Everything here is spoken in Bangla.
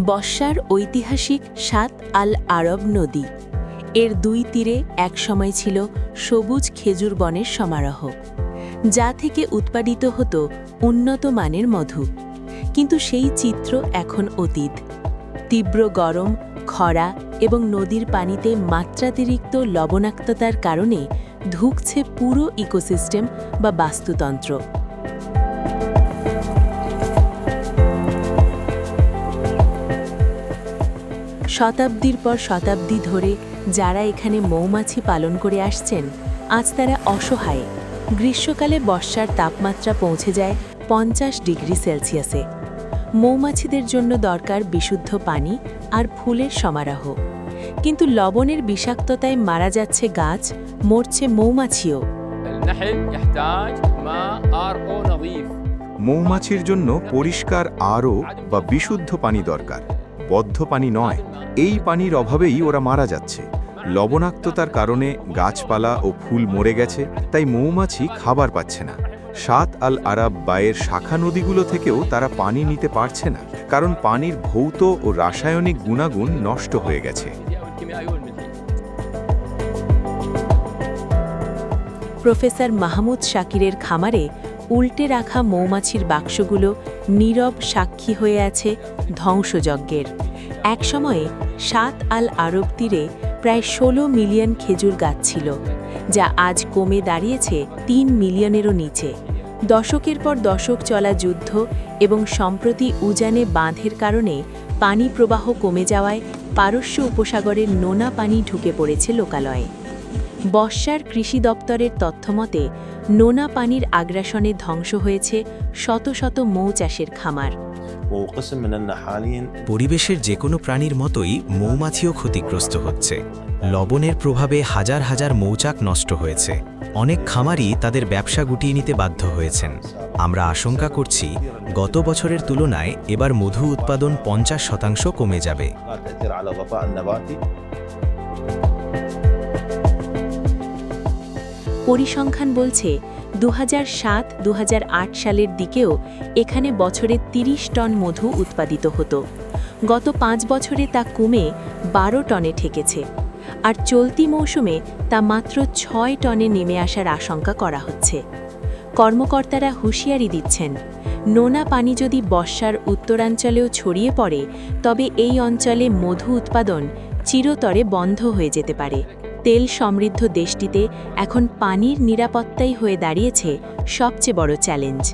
বর্ষার ঐতিহাসিক সাত আল আরব নদী। এর দুই তীরে একসময় ছিল সবুজ খেজুর বনের সমারোহ, যা থেকে উৎপাদিত হতো উন্নত মানের মধু। কিন্তু সেই চিত্র এখন অতীত। তীব্র গরম, খরা এবং নদীর পানিতে মাত্রাতিরিক্ত লবণাক্ততার কারণে ধুঁকছে পুরো ইকোসিস্টেম বা বাস্তুতন্ত্র। শতাব্দীর পর শতাব্দী ধরে যারা এখানে মৌমাছি পালন করে আসছেন, আজ তারা অসহায়। গ্রীষ্মকালে বর্ষার তাপমাত্রা পৌঁছে যায় 50 ডিগ্রি সেলসিয়াসে। মৌমাছিদের জন্য দরকার বিশুদ্ধ পানি আর ফুলের সমারোহ। কিন্তু লবণের বিষাক্ততায় মারা যাচ্ছে গাছ, মরছে মৌমাছিও। মৌমাছির জন্য পরিষ্কার আরও বা বিশুদ্ধ পানি দরকার, বদ্ধ পানি নয়। এই পানির অভাবেই ওরা মারা যাচ্ছে। লবণাক্ততার কারণে গাছপালা ও ফুল মরে গেছে, তাই মৌমাছি খাবার পাচ্ছে না। সাত আল আরব বায়ের শাখা নদীগুলো থেকেও তারা পানি নিতে পারছে না, কারণ পানির ভৌত ও রাসায়নিক গুণাগুণ নষ্ট হয়ে গেছে। প্রফেসর মাহমুদ শাকিরের খামারে উল্টে রাখা মৌমাছির বাক্সগুলো নীরব সাক্ষী হয়ে আছে ধ্বংসযজ্ঞের। একসময়ে সাত আল আরব তীরে প্রায় 16 মিলিয়ন খেজুর গাছ ছিল, যা আজ কমে দাঁড়িয়েছে 3 মিলিয়নেরও নিচে। দশকের পর দশক চলা যুদ্ধ এবং সম্প্রতি উজানে বাঁধের কারণে পানি প্রবাহ কমে যাওয়ায় পারস্য উপসাগরের নোনা পানি ঢুকে পড়েছে লোকালয়ে। বর্ষার কৃষি দপ্তরের তথ্যমতে নোনা পানির আগ্রাসনে ধ্বংস হয়েছে শত শত মৌ চাষের খামার। পরিবেশের যে কোনো প্রাণীর মতোই মৌমাছিও ক্ষতিগ্রস্ত হচ্ছে। লবণের প্রভাবে হাজার হাজার মৌচাক নষ্ট হয়েছে। অনেক খামারই তাদের ব্যবসা গুটিয়ে নিতে বাধ্য হয়েছেন। আমরা আশঙ্কা করছি গত বছরের তুলনায় এবার মধু উৎপাদন 50% কমে যাবে। পরিসংখ্যান বলছে 2007-2008 সালের দিকেও এখানে বছরে 30 টন মধু উৎপাদিত হতো। গত 5 বছরে তা কমে 12 টনে ঠেকেছে, আর চলতি মৌসুমে তা মাত্র 6 টনে নেমে আসার আশঙ্কা করা হচ্ছে। কর্মকর্তারা হুঁশিয়ারি দিচ্ছেন, নোনা পানি যদি বর্ষার উত্তরাঞ্চলেও ছড়িয়ে পড়ে, তবে এই অঞ্চলে মধু উৎপাদন চিরতরে বন্ধ হয়ে যেতে পারে। তেল সমৃদ্ধ দেশটিতে এখন পানির নিরাপত্তাই হয়ে দাঁড়িয়েছে সবচেয়ে বড় চ্যালেঞ্জ।